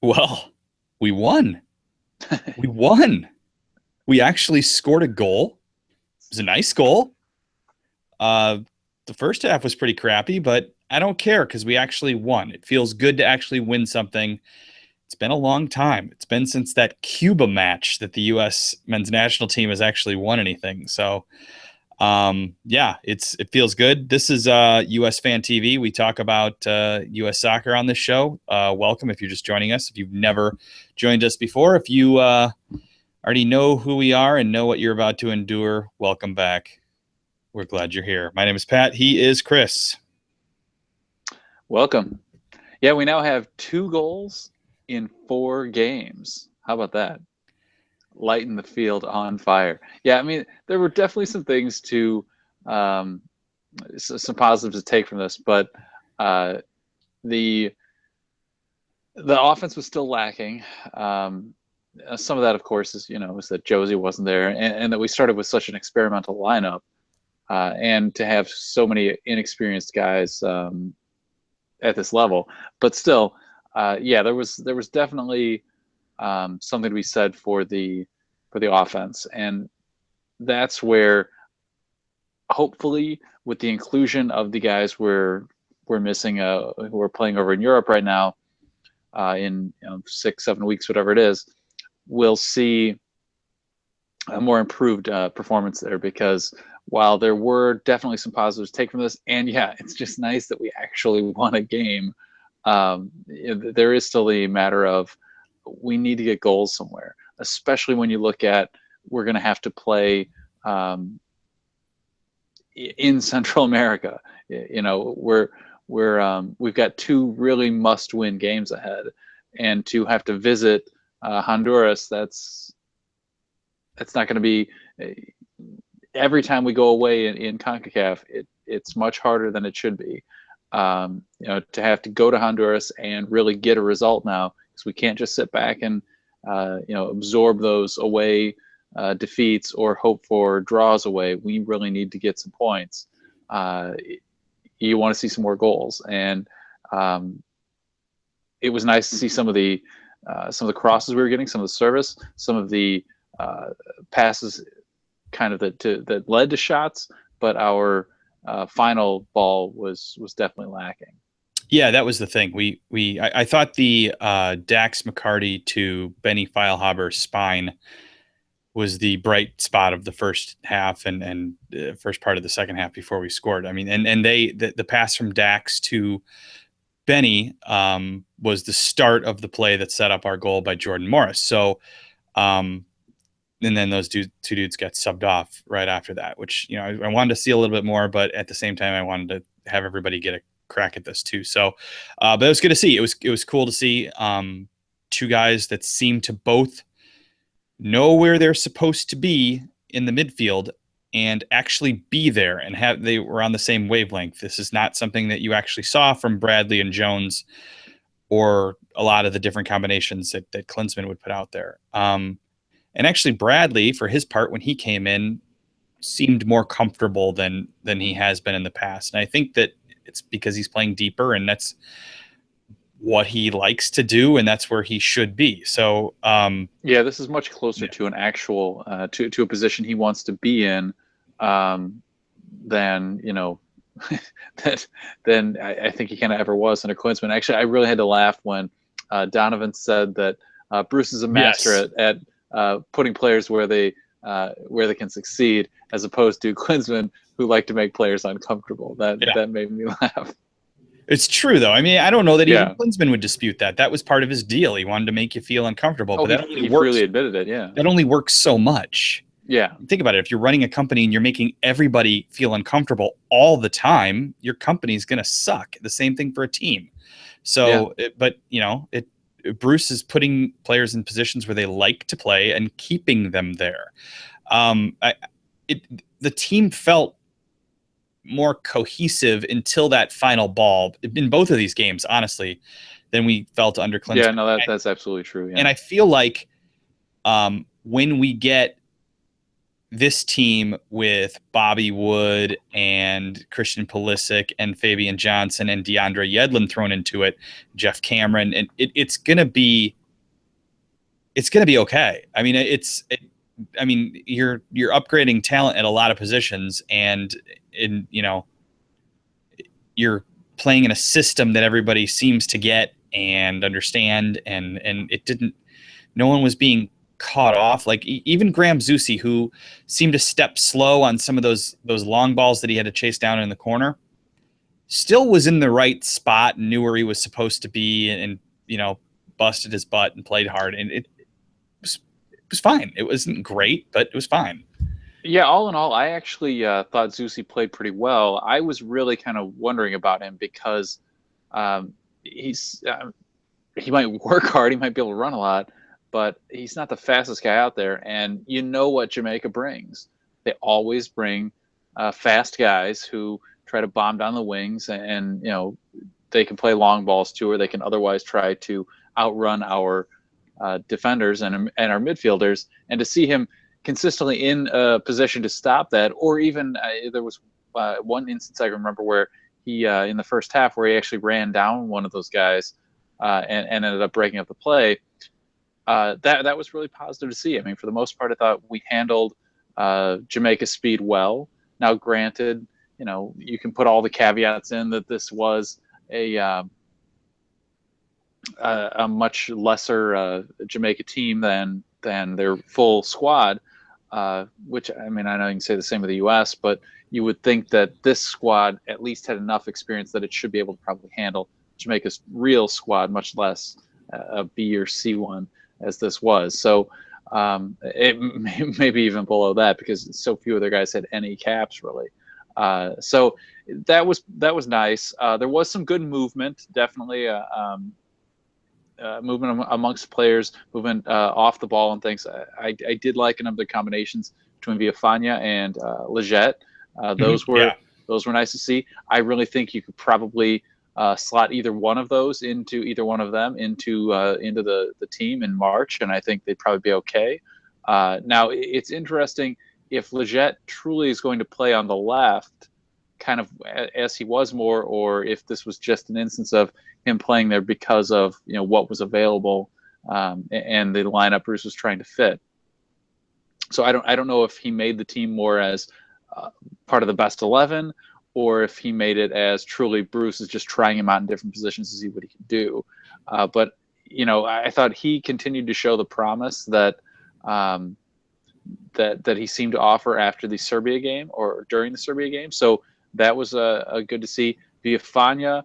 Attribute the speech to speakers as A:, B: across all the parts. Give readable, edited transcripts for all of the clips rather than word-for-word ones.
A: Well, we won. We won. We actually scored a goal. It was a nice goal. Uh, the first half was pretty crappy, but I don't care because we actually won. It feels good to actually win something. It's been a long time. It's been since that Cuba match that the U.S. men's national team has actually won anything. So, yeah, it feels good. This is US Fan TV. We talk about U.S. soccer on this show. Welcome if you're just joining us. If you've never joined us before, if you already know who we are and know what you're about to endure, welcome back. We're glad you're here. My name is Pat. He is Chris.
B: Welcome. Yeah, we now have 2 goals in 4 games. How about that? Lighten the field on fire. Yeah, I mean, there were definitely some things um, some positives to take from this, but uh, the the offense was still lacking. Some of that, of course, is that Josie wasn't there, and that we started with such an experimental lineup, and to have so many inexperienced guys at this level. But still, yeah, there was definitely something to be said for the offense, and that's where hopefully with the inclusion of the guys we're missing, who are playing over in Europe right now, in 6-7 weeks, whatever it is, we'll see a more improved performance there. Because while there were definitely some positives to take from this, and yeah, it's just nice that we actually won a game. There is still the matter of we need to get goals somewhere, especially when you look at we're going to have to play in Central America. We've got 2 really must-win games ahead, and to have to visit Honduras, that's not going to be every time we go away in CONCACAF. It's much harder than it should be. To have to go to Honduras and really get a result now, because we can't just sit back and absorb those away defeats or hope for draws away. We really need to get some points. You want to see some more goals, and it was nice to see some of the crosses we were getting, some of the service, some of the passes, kind of that led to shots, but our final ball was definitely lacking.
A: Yeah, that was the thing. I thought the Dax McCarty to Benny Feilhaber spine was the bright spot of the first half and first part of the second half before we scored. I mean, and the pass from Dax to Benny was the start of the play that set up our goal by Jordan Morris. So, and then those two dudes got subbed off right after that, which I wanted to see a little bit more, but at the same time, I wanted to have everybody get a crack at this too. So, but it was good to see. It was cool to see two guys that seemed to both know where they're supposed to be in the midfield and actually be there and they were on the same wavelength. This is not something that you actually saw from Bradley and Jones or a lot of the different combinations that Klinsmann would put out there. And actually Bradley, for his part, when he came in, seemed more comfortable than he has been in the past. And I think that it's because he's playing deeper, and that's what he likes to do, and that's where he should be. So
B: yeah, this is much closer to an actual to a position he wants to be in, than than I think he kind of ever was under Klinsmann. Actually, I really had to laugh when Donovan said that Bruce is a master at putting players where they can succeed, as opposed to Klinsmann, who like to make players uncomfortable. That made me laugh.
A: It's true, though. I mean, I don't know that even Klinsmann would dispute that. That was part of his deal. He wanted to make you feel uncomfortable.
B: Oh,
A: but
B: he freely admitted it, yeah.
A: That only works so much.
B: Yeah.
A: Think about it. If you're running a company and you're making everybody feel uncomfortable all the time, your company's going to suck. The same thing for a team. So, Bruce is putting players in positions where they like to play and keeping them there. The team felt more cohesive until that final ball in both of these games, honestly, than we felt under Klinsmann.
B: Yeah, no, that's absolutely true. Yeah.
A: And I feel like when we get this team with Bobby Wood and Christian Pulisic and Fabian Johnson and DeAndre Yedlin thrown into it, Jeff Cameron, and it's gonna be okay. I mean, I mean, you're upgrading talent at a lot of positions, and you're playing in a system that everybody seems to get and understand, and it didn't. No one was being caught off. Like even Graham Zusi, who seemed to step slow on some of those long balls that he had to chase down in the corner, still was in the right spot and knew where he was supposed to be, and busted his butt and played hard, and it was fine. It wasn't great, but it was fine.
B: Yeah, all in all, I actually thought Zusi played pretty well. I was really kind of wondering about him because um, he's he might work hard, he might be able to run a lot, but he's not the fastest guy out there. And you know what Jamaica brings? They always bring fast guys who try to bomb down the wings, and they can play long balls too, or they can otherwise try to outrun our defenders and our midfielders. And to see him consistently in a position to stop that, or even there was one instance I remember where he in the first half where he actually ran down one of those guys and ended up breaking up the play. That was really positive to see. I mean, for the most part, I thought we handled Jamaica's speed well. Now, granted, you can put all the caveats in that this was a much lesser Jamaica team than their full squad, which, I mean, I know you can say the same of the U.S., but you would think that this squad at least had enough experience that it should be able to probably handle Jamaica's real squad, much less a B or C one as this was. So it maybe even below that because so few of their guys had any caps really. So that was nice. There was some good movement, definitely. Movement amongst players, movement off the ball and things. I did like a number of the combinations between Villafaña and Leggett. Those were nice to see. I really think you could probably slot either one of those into the team in March, and I think they'd probably be okay. Now it's interesting if Leggett truly is going to play on the left, kind of as he was more, or if this was just an instance of him playing there because of what was available and the lineup Bruce was trying to fit. So I don't know if he made the team more as part of the best 11, or if he made it as truly Bruce is just trying him out in different positions to see what he can do. But I thought he continued to show the promise that that he seemed to offer after the Serbia game or during the Serbia game. So that was a good to see. Villafaña,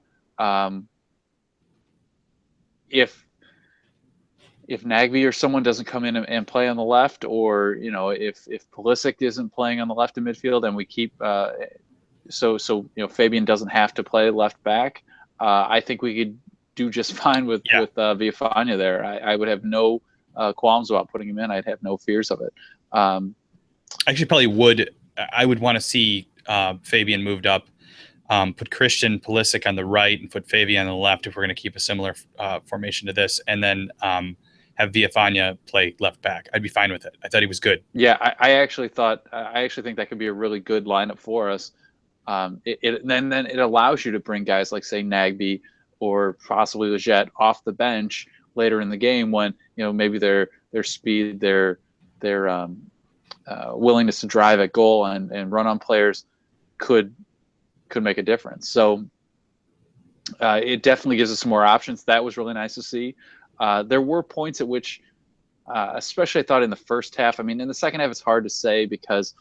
B: if Nagby or someone doesn't come in and play on the left, or if Pulisic isn't playing on the left in midfield, and we keep so Fabian doesn't have to play left back, I think we could do just fine with Villafaña there. I would have no qualms about putting him in. I'd have no fears of it.
A: Actually, probably would. I would want to see Fabian moved up, put Christian Pulisic on the right and put Fabian on the left if we're going to keep a similar formation to this, and then have Villafaña play left back. I'd be fine with it. I thought he was good.
B: Yeah, I actually think that could be a really good lineup for us. Then it allows you to bring guys like, say, Nagby or possibly Leggett off the bench later in the game when maybe their speed, their willingness to drive at goal and run on players could make a difference. So it definitely gives us some more options. That was really nice to see. There were points at which, especially I thought in the first half, I mean, in the second half, it's hard to say because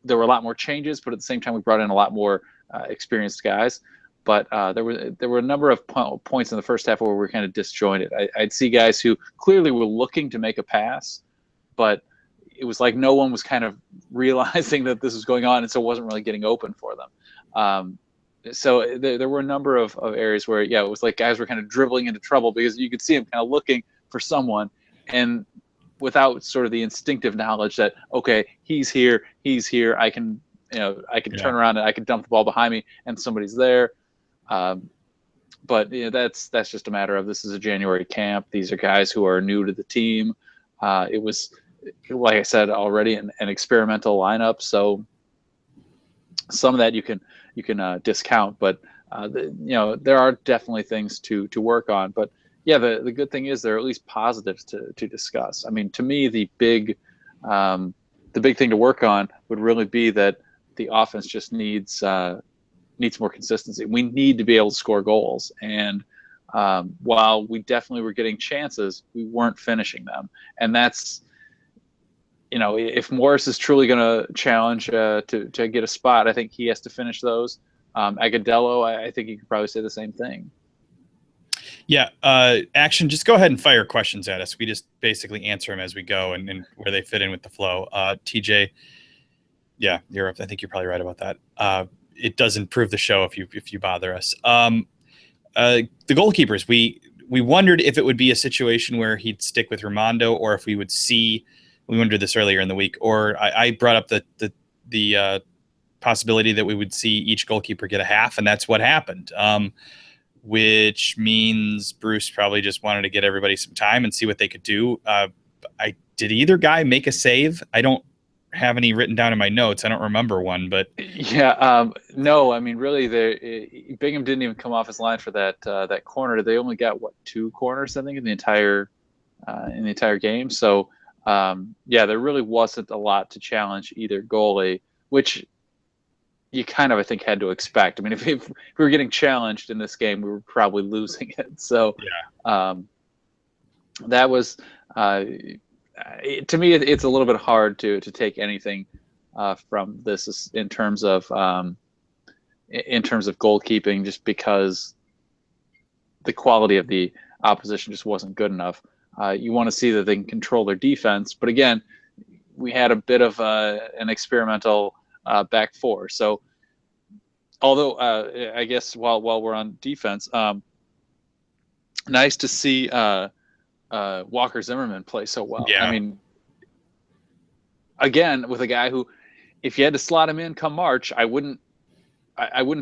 B: there were a lot more changes, but at the same time, we brought in a lot more experienced guys. But there were a number of points in the first half where we were kind of disjointed. I'd see guys who clearly were looking to make a pass, but it was like no one was kind of realizing that this was going on, and so it wasn't really getting open for them. So there were a number of areas where, it was like guys were kind of dribbling into trouble because you could see them kind of looking for someone, and without sort of the instinctive knowledge that, okay, he's here, I can turn around and I can dump the ball behind me and somebody's there. But that's just a matter of, this is a January camp. These are guys who are new to the team. It was like I said already, an experimental lineup. So some of that you can discount, but there are definitely things to work on. But yeah, the good thing is there are at least positives to discuss. I mean, to me, the big thing to work on would really be that the offense just needs more consistency. We need to be able to score goals, and while we definitely were getting chances, we weren't finishing them, and that's, if Morris is truly going to challenge to get a spot, I think he has to finish those. Agadello, I think you could probably say the same thing.
A: Yeah. Action, just go ahead and fire questions at us. We just basically answer them as we go and where they fit in with the flow. TJ, yeah, I think you're probably right about that. It does improve the show if you bother us. The goalkeepers, we wondered if it would be a situation where he'd stick with Raimondo, or if we would see. We wondered this earlier in the week, or I brought up the possibility that we would see each goalkeeper get a half, and that's what happened. Which means Bruce probably just wanted to get everybody some time and see what they could do. Did either guy make a save? I don't have any written down in my notes. I don't remember one, but
B: yeah, no. I mean, really, Bingham didn't even come off his line for that corner. They only got 2 corners, I think, in the entire game. So yeah, there really wasn't a lot to challenge either goalie, which you kind of, I think, had to expect. I mean, if we were getting challenged in this game, we were probably losing it. So
A: yeah.
B: That was, to me, it's a little bit hard to take anything from this in terms of goalkeeping, just because the quality of the opposition just wasn't good enough. You want to see that they can control their defense, but again, we had a bit of an experimental back four. So, although I guess while we're on defense, nice to see Walker Zimmerman play so well.
A: Yeah.
B: I mean, again, with a guy who, if you had to slot him in come March, I wouldn't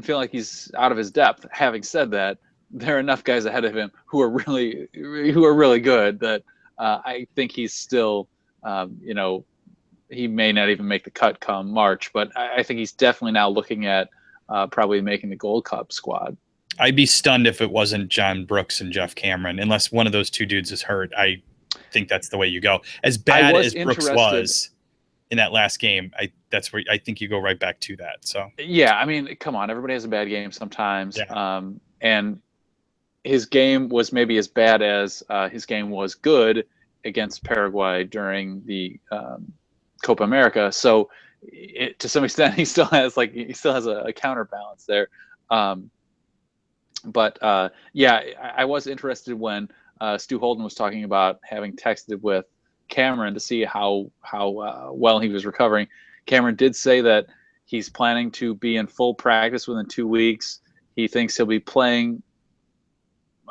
B: feel like he's out of his depth. Having said that, there are enough guys ahead of him who are really good that I think he's still, he may not even make the cut come March, but I think he's definitely now looking at probably making the Gold Cup squad.
A: I'd be stunned if it wasn't John Brooks and Jeff Cameron, unless one of those two dudes is hurt. I think that's the way you go. As bad as Brooks was in that last game, that's where I think you go right back to that. So
B: yeah, I mean, come on, everybody has a bad game sometimes,
A: yeah.
B: And his game was maybe as bad as his game was good against Paraguay during the Copa America. So to some extent, he still has a counterbalance there. But yeah, I was interested when Stu Holden was talking about having texted with Cameron to see how well he was recovering. Cameron did say that he's planning to be in full practice within 2 weeks. He thinks he'll be playing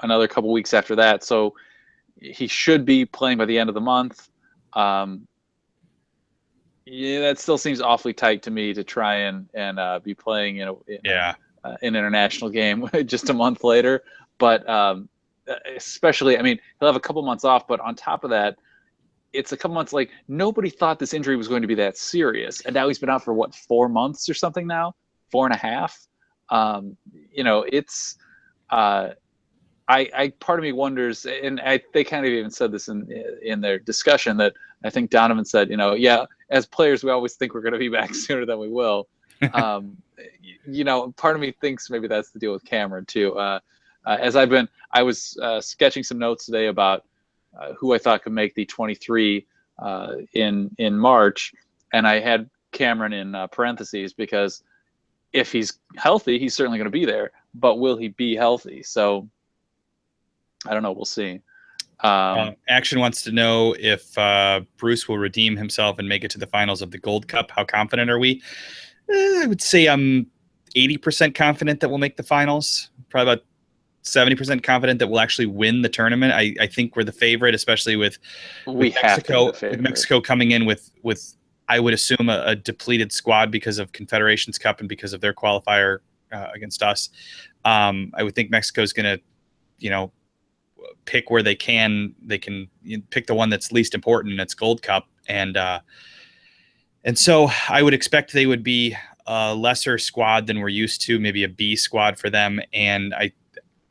B: another couple weeks after that, so he should be playing by the end of the month. Yeah, that still seems awfully tight to me to try and be playing an international game just a month later. But especially, I mean, he'll have a couple months off, but on top of that, it's a couple months. Like, nobody thought this injury was going to be that serious, and now he's been out for 4 months or something now, 4.5. It's I part of me wonders, and they kind of even said this in their discussion, that I think Donovan said, yeah, as players we always think we're going to be back sooner than we will. Part of me thinks maybe that's the deal with Cameron too. I was sketching some notes today about who I thought could make the 23 in March, and I had Cameron in parentheses, because if he's healthy, he's certainly going to be there, but will he be healthy? So I don't know. We'll see.
A: Action wants to know if Bruce will redeem himself and make it to the finals of the Gold Cup. How confident are we? I would say I'm 80% confident that we'll make the finals. Probably about 70% confident that we'll actually win the tournament. I think we're the favorite, especially with Mexico. With Mexico coming in with I would assume a depleted squad because of Confederations Cup and because of their qualifier against us. I would think Mexico's going to, pick where they can pick the one that's least important, and it's Gold Cup. and so I would expect they would be a lesser squad than we're used to, maybe a B squad for them, and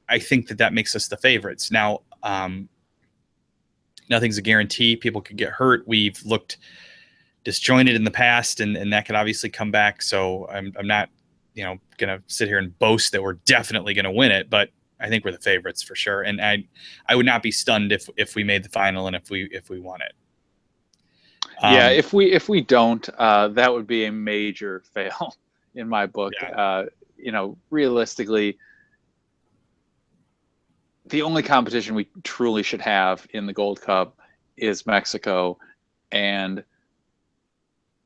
A: I think that makes us the favorites. Now, nothing's a guarantee. People could get hurt. We've looked disjointed in the past, and that could obviously come back. So I'm not, going to sit here and boast that we're definitely going to win it, but I think we're the favorites for sure. And I would not be stunned if we made the final and if we won it.
B: Yeah, if we don't, that would be a major fail in my book. Yeah. Realistically, the only competition we truly should have in the Gold Cup is Mexico, and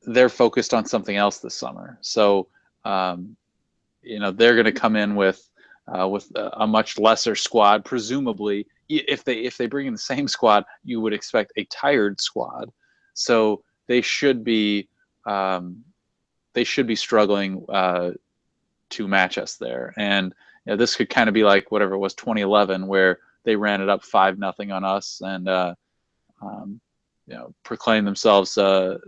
B: they're focused on something else this summer. So, they're going to come in with a much lesser squad. Presumably, if they bring in the same squad, you would expect a tired squad. So they should be struggling to match us there. And this could kind of be like whatever it was 2011, where they ran it up 5-0 on us and proclaimed themselves so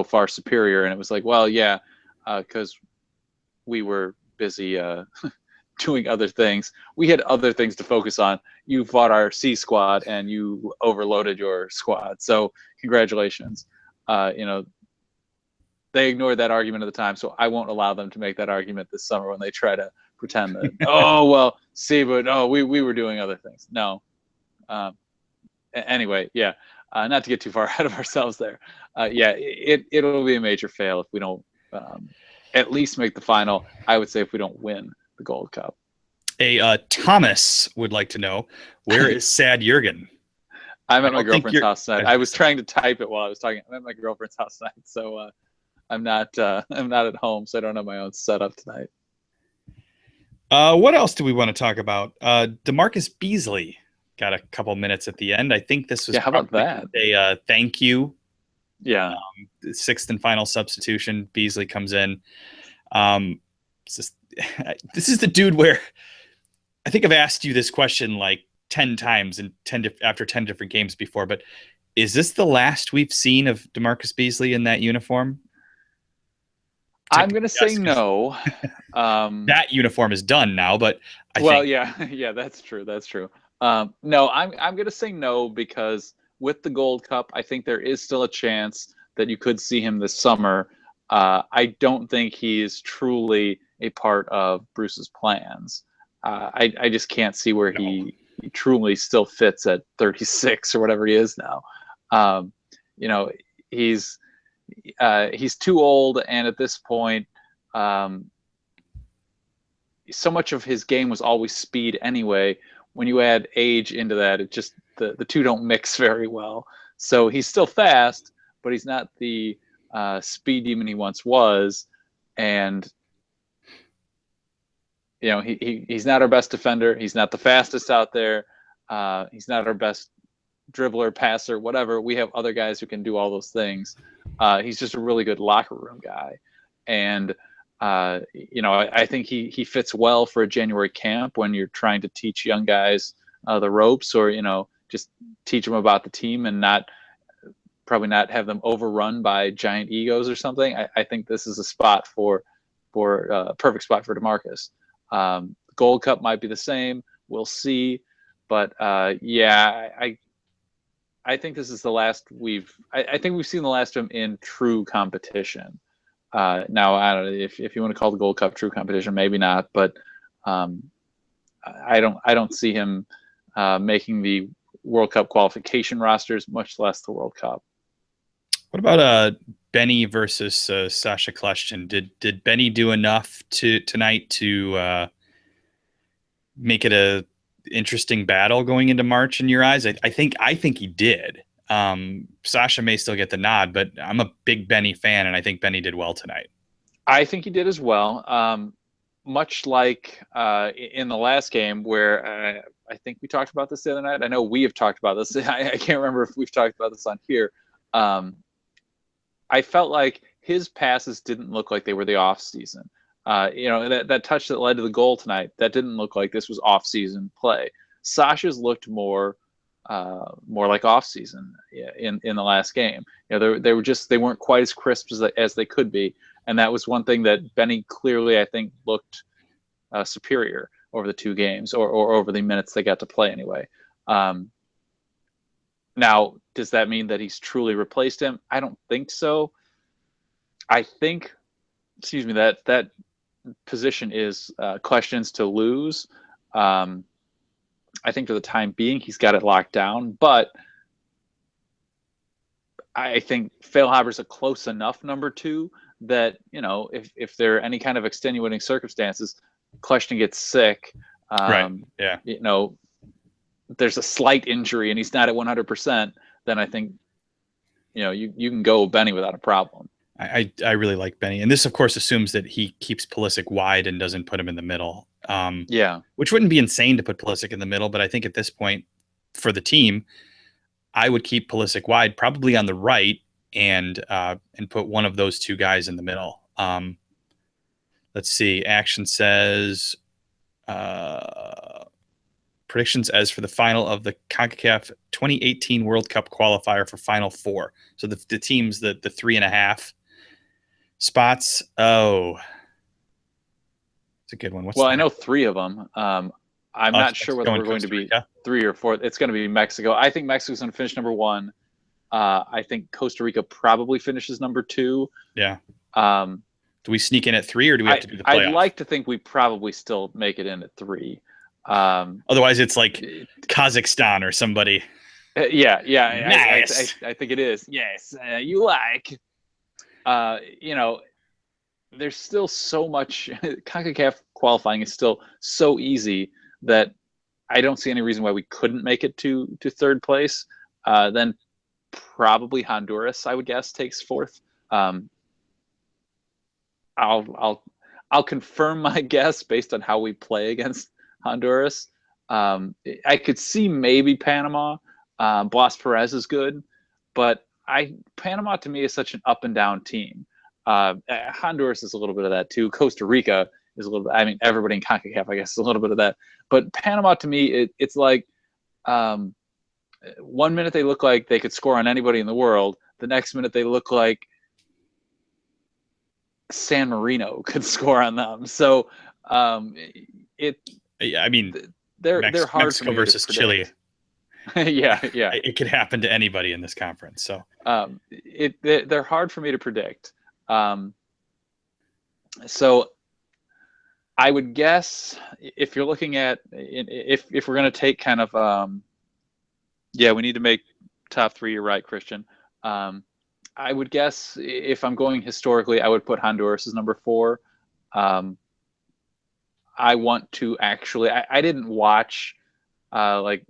B: far superior. And it was like, well, yeah, because we were busy doing other things. We had other things to focus on. You fought our C squad and you overloaded your squad. So congratulations. They ignored that argument at the time, so I won't allow them to make that argument this summer when they try to pretend that, oh, well, see, but no, we were doing other things. No. Anyway, yeah, not to get too far ahead of ourselves there. Yeah, it'll be a major fail if we don't at least make the final. I would say if we don't win the Gold Cup.
A: Thomas would like to know, where is Sad Jurgen?
B: I'm at my girlfriend's house tonight. I was trying to type it while I was talking. I'm at my girlfriend's house tonight, so I'm not at home, so I don't have my own setup tonight.
A: What else do we want to talk about? DeMarcus Beasley got a couple minutes at the end. I think this was
B: how about that?
A: A thank you.
B: Yeah.
A: Sixth and final substitution. Beasley comes in. This is the dude where I think I've asked you this question like 10 times in after 10 different games before, but is this the last we've seen of DeMarcus Beasley in that uniform?
B: I'm going to say no.
A: That uniform is done now, but
B: yeah, that's true. That's true. No, I'm going to say no, because with the Gold Cup, I think there is still a chance that you could see him this summer. I don't think he is truly a part of Bruce's plans. I just can't see where he truly still fits at 36 or whatever he is now. He's too old, and at this point, so much of his game was always speed anyway. When you add age into that, it just the two don't mix very well. So he's still fast, but he's not the speed demon he once was, and he's not our best defender. He's not the fastest out there. He's not our best dribbler, passer, whatever. We have other guys who can do all those things. He's just a really good locker room guy. And, I think he fits well for a January camp when you're trying to teach young guys the ropes, or, just teach them about the team and probably not have them overrun by giant egos or something. I think this is a spot for perfect spot for DeMarcus. Gold Cup might be the same. We'll see. But I think this is the last I think we've seen the last of him in true competition. Now, I don't know if you want to call the Gold Cup true competition, maybe not, but I don't see him making the World Cup qualification rosters, much less the World Cup.
A: What about Benny versus Sasha Kljestan? Did Benny do enough tonight to make it a interesting battle going into March in your eyes? I think he did. Sasha may still get the nod, but I'm a big Benny fan, and I think Benny did well tonight.
B: I think he did as well. Much like in the last game, where I think we talked about this the other night. I know we have talked about this. I can't remember if we've talked about this on here. I felt like his passes didn't look like they were the off season. That touch that led to the goal tonight, that didn't look like this was off season play. Sasha's looked more more like off season in the last game. They weren't quite as crisp as they could be, and that was one thing that Benny clearly, I think, looked superior over the two games, or over the minutes they got to play anyway. Now, does that mean that he's truly replaced him? I don't think so. I think, that position is questions to lose. I think for the time being, he's got it locked down, but I think Feilhaber's a close enough number two that, if there are any kind of extenuating circumstances, Kleshton gets sick,
A: Right. Yeah.
B: there's a slight injury and he's not at 100%, then I think, you can go Benny without a problem.
A: I really like Benny, and this of course assumes that he keeps Pulisic wide and doesn't put him in the middle. Which wouldn't be insane to put Pulisic in the middle, but I think at this point for the team, I would keep Pulisic wide, probably on the right, and put one of those two guys in the middle. Let's see. Action says predictions as for the final of the CONCACAF 2018 World Cup qualifier for Final Four. So the teams, the 3.5 spots. Oh, it's a good one.
B: I know three of them. I'm not sure whether we're going to be three or four. It's going to be Mexico. I think Mexico's going to finish number one. I think Costa Rica probably finishes number two.
A: Yeah. Do we sneak in at 3, or do we have to do the playoff?
B: I'd like to think we probably still make it in at 3.
A: Otherwise, it's like Kazakhstan or somebody.
B: Yeah.
A: Nice.
B: I think it is. Yes, you like. There's still so much. CONCACAF qualifying is still so easy that I don't see any reason why we couldn't make it to third place. Then probably Honduras, I would guess, takes fourth. I'll confirm my guess based on how we play against Honduras. I could see maybe Panama. Blas Perez is good, but Panama to me is such an up and down team. Honduras is a little bit of that too. Costa Rica is a little bit. I mean, everybody in CONCACAF, I guess, is a little bit of that. But Panama to me, it's like 1 minute they look like they could score on anybody in the world. The next minute they look like San Marino could score on them. So
A: I mean,
B: they're hard
A: Mexico
B: for me
A: versus
B: to
A: Chile.
B: yeah.
A: It could happen to anybody in this conference. So
B: they're hard for me to predict. So I would guess if you're looking at if we're going to take kind of we need to make top 3. You're right, Christian. I would guess if I'm going historically, I would put Honduras as number 4. I want to actually. I didn't watch like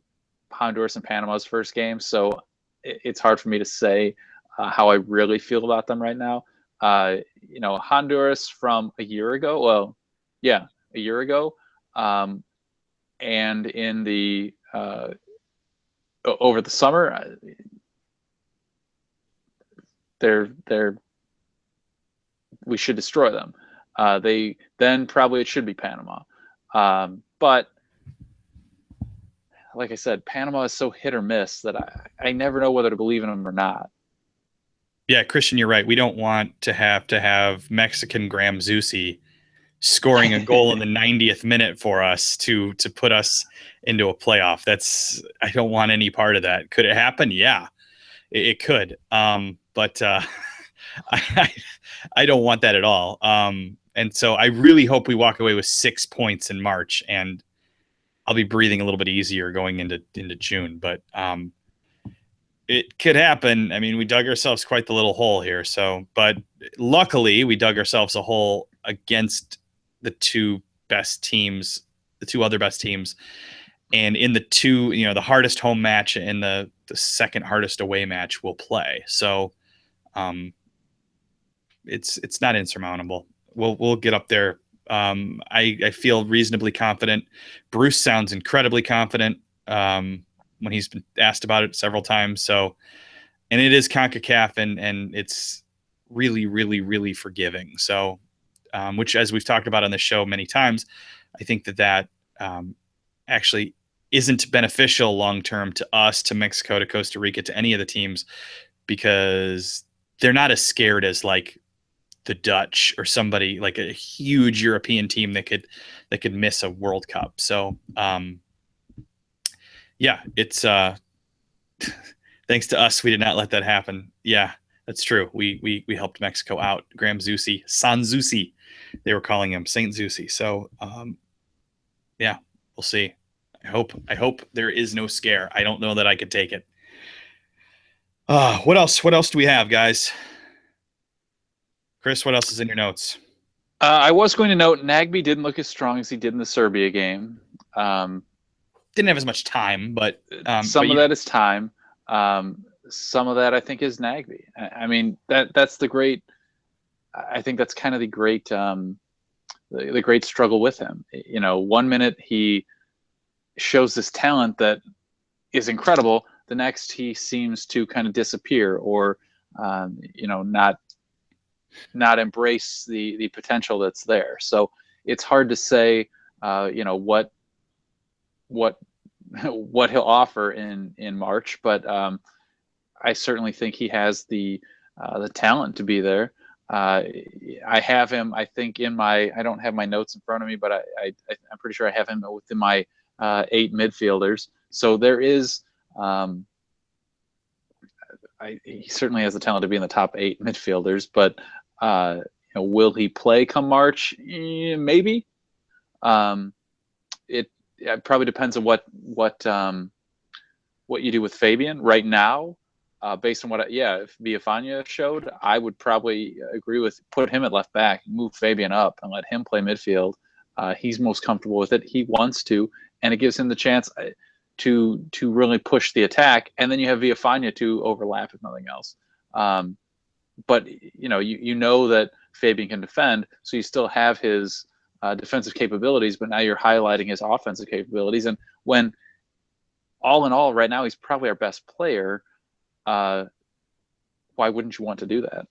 B: Honduras and Panama's first game, so it's hard for me to say how I really feel about them right now. Honduras from a year ago. Well, yeah, a year ago, and in the over the summer, we should destroy them. Then probably it should be Panama, but like I said, Panama is so hit or miss that I never know whether to believe in them or not.
A: Yeah, Christian, you're right. We don't want to have Mexican Graham Zusi scoring a goal in the 90th minute for us to put us into a playoff. I don't want any part of that. Could it happen? Yeah, it could. But I don't want that at all. And so I really hope we walk away with 6 points in March, and I'll be breathing a little bit easier going into June. But it could happen. I mean, we dug ourselves quite the little hole here. So, but luckily we dug ourselves a hole against the two other best teams. And in the hardest home match and the second hardest away match we'll play. So it's not insurmountable. We'll get up there. I feel reasonably confident. Bruce sounds incredibly confident when he's been asked about it several times. So, and it is CONCACAF, and it's really, really, really forgiving. So, which, as we've talked about on the show many times, I think that actually isn't beneficial long term to us, to Mexico, to Costa Rica, to any of the teams, because they're not as scared as like the Dutch or somebody like a huge European team that could miss a World Cup. So yeah, it's thanks to us we did not let that happen. Yeah, that's true. We helped Mexico out. Graham Zusi, San Zusi, they were calling him Saint Zusi. So yeah, we'll see. I hope there is no scare. I don't know that I could take it. What else? What else do we have, guys? Chris, what else is in your notes?
B: I was going to note Nagby didn't look as strong as he did in the Serbia game.
A: Didn't have as much time, but
B: some of that is time. Some of that I think is Nagby. I mean that's the great. I think that's kind of the great the great struggle with him. You know, 1 minute he shows this talent that is incredible. The next he seems to kind of disappear, or you know, not embrace the potential that's there. So it's hard to say, you know, what what he'll offer in March, but I certainly think he has the talent to be there. I have him, I think, in my. I don't have my notes in front of me, but I'm pretty sure I have him within my 8 midfielders. So there is. He certainly has the talent to be in the top 8 midfielders, but you know, will he play come March? Maybe. It probably depends on what you do with Fabian right now. Based on what, if Villafana showed, I would probably agree with put him at left back, move Fabian up, and let him play midfield. He's most comfortable with it. He wants to, and it gives him the chance to really push the attack. And then you have Villafana to overlap, if nothing else. But you know that Fabian can defend, so you still have his defensive capabilities, but now you're highlighting his offensive capabilities. And when all in all, right now he's probably our best player. Why wouldn't you want to do that?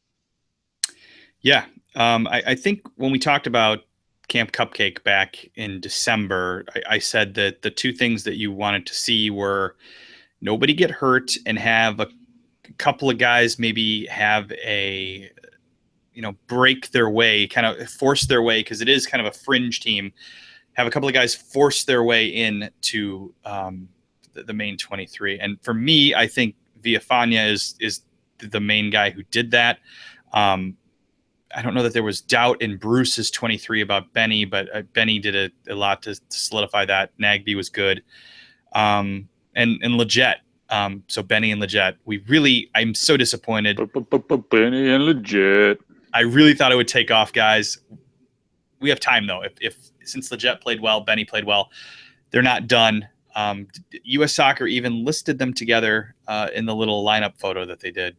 A: Yeah, I think when we talked about Camp Cupcake back in December, I said that the two things that you wanted to see were nobody get hurt and have a couple of guys maybe have a break their way, kind of force their way, because it is kind of a fringe team. Have a couple of guys force their way in to the main 23. And for me, I think Villafana is the main guy who did that. I don't know that there was doubt in Bruce's 23 about Benny, but Benny did a lot to solidify that. Nagby was good. And Leggett. So Benny and Leggett. I'm so disappointed.
B: Benny and Leggett.
A: I really thought it would take off, guys. We have time though. If since Leggett played well, Benny played well, they're not done. U.S. Soccer even listed them together in the little lineup photo that they did.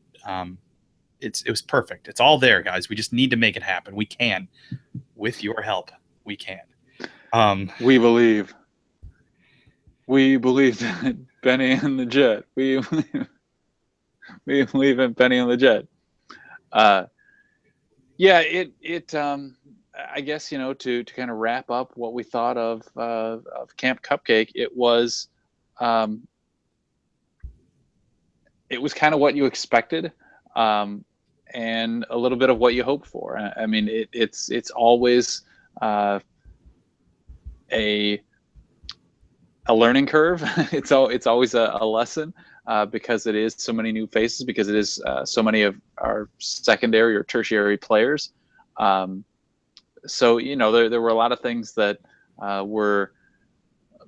A: It was perfect. It's all there, guys. We just need to make it happen. We can, with your help. We can.
B: We believe. We believe that Benny and Leggett. We believe in Benny and Leggett. I guess, to kind of wrap up what we thought of Camp Cupcake, it was kind of what you expected, and a little bit of what you hoped for. I mean, it's always a learning curve. It's always a lesson, because it is so many new faces, because it is so many of our secondary or tertiary players. So there were a lot of things that were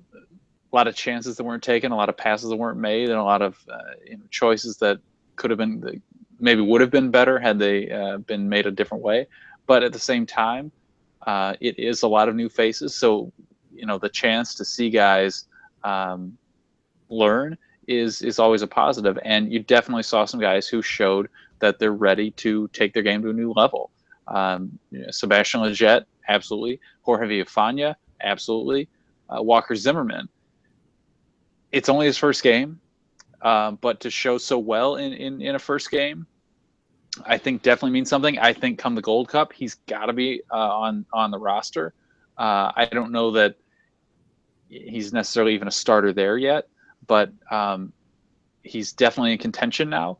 B: a lot of chances that weren't taken, a lot of passes that weren't made, and a lot of choices that could have been, maybe would have been better had they been made a different way. But at the same time, it is a lot of new faces, so the chance to see guys learn is always a positive. And you definitely saw some guys who showed that they're ready to take their game to a new level. Sebastian Leggett, absolutely. Jorge Villafana, absolutely. Walker Zimmerman, it's only his first game, but to show so well in a first game, I think definitely means something. I think come the Gold Cup, he's got to be on the roster. I don't know that he's necessarily even a starter there yet, but he's definitely in contention now.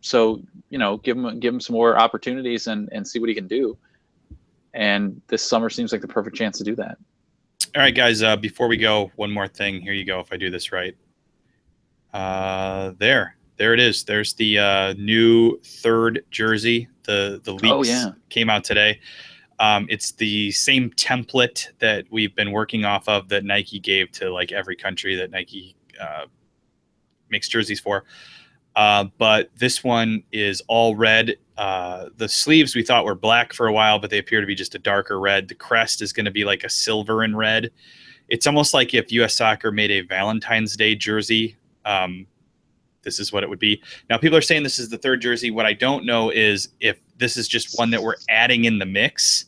B: So give him some more opportunities and see what he can do. And this summer seems like the perfect chance to do that.
A: All right, guys. Before we go, one more thing. Here you go. If I do this right, there it is. There's the new third jersey. The
B: Oh
A: leaks
B: yeah.
A: came out today. It's the same template that we've been working off of that Nike gave to like every country that Nike makes jerseys for. But this one is all red. The sleeves we thought were black for a while, but they appear to be just a darker red. The crest is going to be like a silver and red. It's almost like if US Soccer made a Valentine's Day jersey. This is what it would be. Now, people are saying this is the third jersey. What I don't know is if this is just one that we're adding in the mix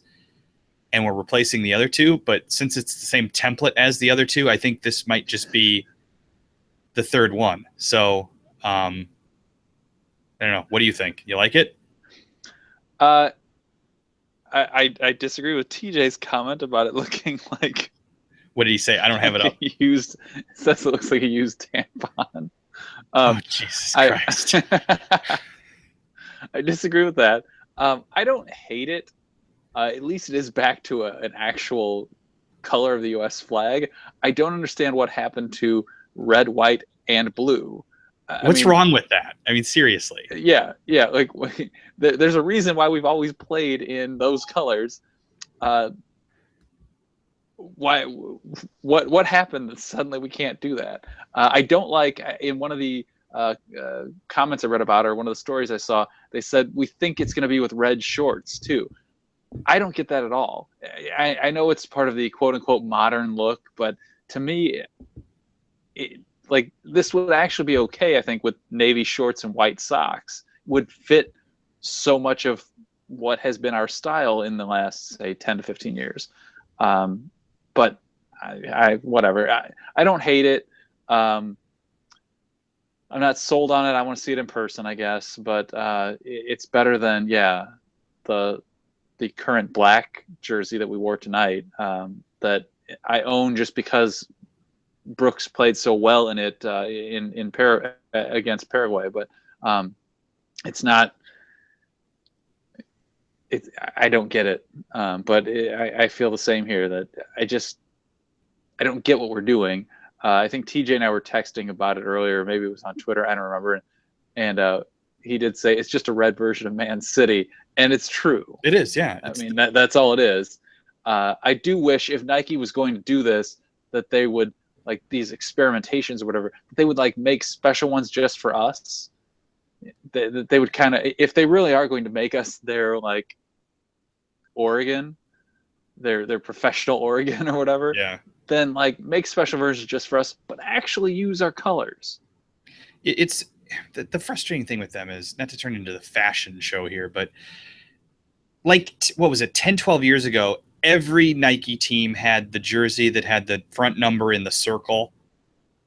A: and we're replacing the other two. But since it's the same template as the other two, I think this might just be the third one. So, I don't know. What do you think? You like it?
B: Uh, I disagree with TJ's comment about it looking like
A: What did he say? I don't have it up.
B: he used. It says it looks like he used tampon.
A: Oh, Jesus
B: I
A: Christ.
B: I disagree with that. I don't hate it. At least it is back to an actual color of the U.S. flag. I don't understand what happened to red, white, and blue.
A: What's wrong with that? I mean, seriously.
B: Yeah. Like, there's a reason why we've always played in those colors. Why? What happened that suddenly we can't do that? I don't like in one of the comments I read about, or one of the stories I saw, they said we think it's going to be with red shorts too. I don't get that at all. I know it's part of the quote unquote modern look, but to me, like this would actually be okay. I think with navy shorts and white socks would fit so much of what has been our style in the last say 10 to 15 years. But whatever. I don't hate it. I'm not sold on it. I want to see it in person, I guess. But it's better than the current black jersey that we wore tonight that I own just because Brooks played so well in it against Paraguay. But it's not. I don't get it. But I feel the same here. That I don't get what we're doing. I think TJ and I were texting about it earlier. Maybe it was on Twitter. I don't remember. And he did say it's just a red version of Man City, and it's true.
A: It is, yeah.
B: I mean, that's all it is. I do wish if Nike was going to do this, that they would, like these experimentations or whatever, they would like make special ones just for us. They would kind of, if they really are going to make us their like Oregon, their professional Oregon or whatever,
A: Yeah.
B: then like make special versions just for us, but actually use our colors.
A: It's the frustrating thing with them is, not to turn into the fashion show here, but like, what was it, 10, 12 years ago, every Nike team had the jersey that had the front number in the circle.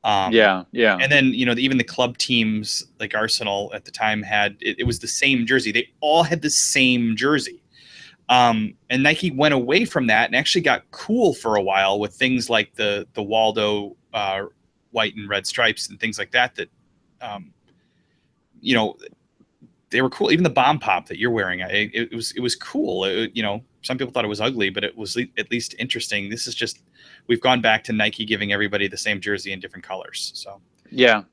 B: Yeah.
A: And then, even the club teams like Arsenal at the time had, it was the same jersey. They all had the same jersey. And Nike went away from that and actually got cool for a while with things like the Waldo white and red stripes and things like that, they were cool. Even the bomb pop that you're wearing, it was cool. Some people thought it was ugly, but it was at least interesting. This is just, we've gone back to Nike giving everybody the same jersey in different colors. So
B: yeah.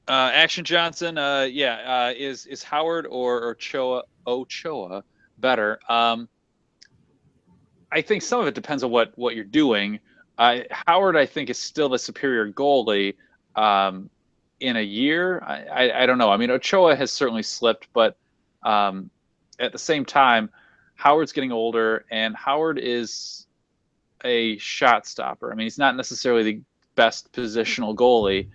B: Action Johnson, is Howard or Ochoa better? I think some of it depends on what you're doing. Howard, I think, is still the superior goalie. In a year, I don't know. I mean, Ochoa has certainly slipped, but at the same time, Howard's getting older, and Howard is a shot stopper. I mean, he's not necessarily the best positional goalie.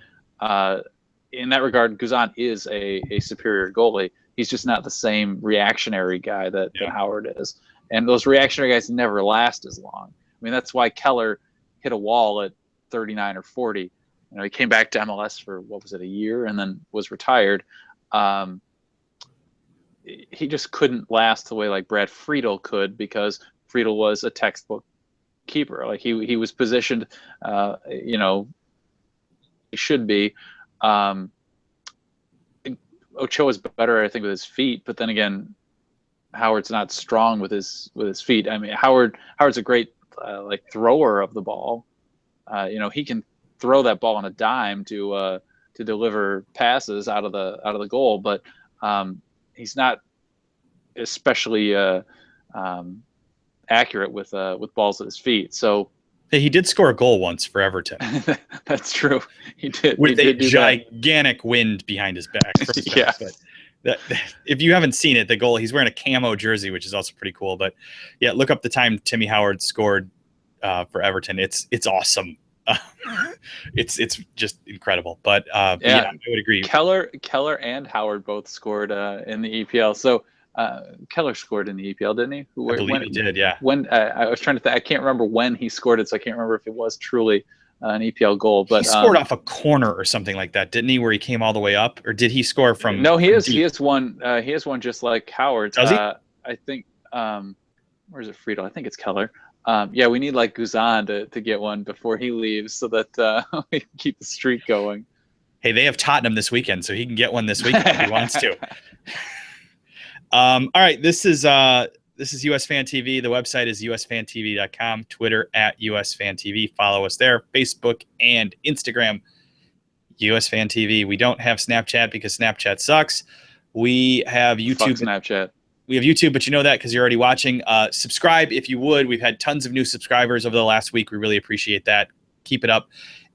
B: In that regard, Guzan is a superior goalie. He's just not the same reactionary guy that Howard is. And those reactionary guys never last as long. I mean, that's why Keller hit a wall at 39 or 40. He came back to MLS for, what was it, a year, and then was retired. He just couldn't last the way like Brad Friedel could, because Friedel was a textbook keeper. Like he was positioned, you know, he should be. Ochoa's better, I think, with his feet, but then again, Howard's not strong with his feet. I mean, Howard's a great like thrower of the ball. You know, he can throw that ball on a dime to deliver passes out of the goal, but he's not especially accurate with balls at his feet. So
A: Hey, he did score a goal once for Everton.
B: That's true. He did.
A: With
B: he
A: a
B: did do
A: gigantic wind behind his back. From his
B: yeah.
A: back. But if you haven't seen it, the goal, he's wearing a camo jersey, which is also pretty cool. But yeah, look up the time Timmy Howard scored for Everton. It's awesome. It's just incredible. But yeah, I would agree.
B: Keller and Howard both scored in the EPL. So Keller scored in the EPL, didn't he?
A: I believe he did. Yeah.
B: When I was trying to think, I can't remember when he scored it, so I can't remember if it was truly an EPL goal. But
A: he scored off a corner or something like that, didn't he? Where he came all the way up, or did he score from?
B: No, he
A: from
B: is.
A: deep?
B: He has one. He has one just like Howard.
A: Does he?
B: I think. Where's it? Friedel. I think it's Keller. Yeah, we need like Guzan to get one before he leaves, so that we can keep the streak going.
A: Hey, they have Tottenham this weekend, so he can get one this weekend if he wants to. All right, this is USfanTV. The website is USfanTV.com. Twitter at USfanTV. Follow us there. Facebook and Instagram, USfanTV. We don't have Snapchat because Snapchat sucks. We have YouTube.
B: Fuck Snapchat.
A: We have YouTube, but you know that because you're already watching. Subscribe if you would. We've had tons of new subscribers over the last week. We really appreciate that. Keep it up.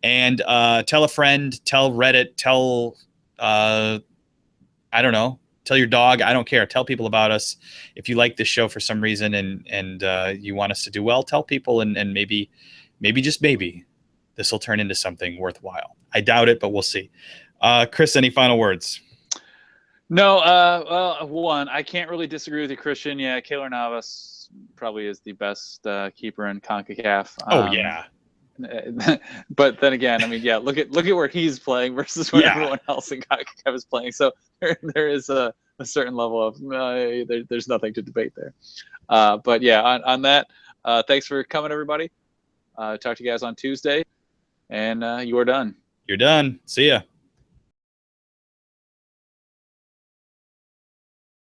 A: And tell a friend, tell Reddit, tell, I don't know, tell your dog. I don't care. Tell people about us. If you like this show for some reason and you want us to do well, tell people, and maybe just maybe this will turn into something worthwhile. I doubt it, but we'll see. Chris, any final words?
B: No, well, one, I can't really disagrey with you, Christian. Yeah, Keylor Navas probably is the best keeper in CONCACAF.
A: Oh yeah.
B: But then again, I mean, yeah, look at where he's playing versus where everyone else in CONCACAF is playing. So there is a certain level of there's nothing to debate there. But yeah, on that, thanks for coming, everybody. Talk to you guys on Tuesday, and you are done.
A: You're done. See ya.